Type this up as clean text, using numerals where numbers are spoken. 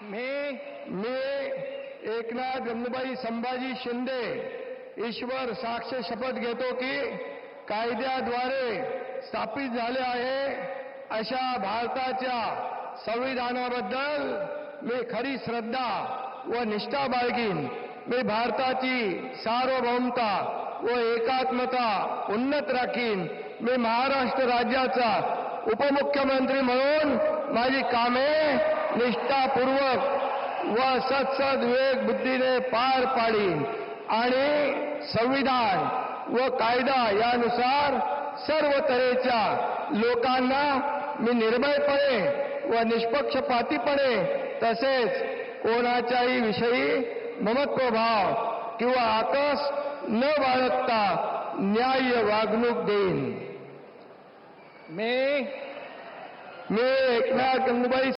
मी एकनाथ गंगूबाई संभाजी शिंदे ईश्वर साक्ष शपथ घेतो की कायद्याद्वारे स्थापित झाले आहे अशा भारताच्या संविधानाबद्दल मी खरी श्रद्धा व निष्ठा बाळगीन. मी भारताची सार्वभौमता व एकात्मता उन्नत राखीन. मी महाराष्ट्र राज्याचा उपमुख्यमंत्री म्हणून माझी कामे निष्ठापूर्वक व सत्सद विवेक बुद्धीने पार पाडीन आणि संविधान व कायदा यानुसार सर्व तऱ्हेच्या लोकांना मी निर्भयपणे व निष्पक्षपातीपणे तसेच कोणाच्याही विषयी ममत्वभाव किंवा आकस न बाळगता न्याय्य वागणूक देईन. मी एकनाथ गंगूबाई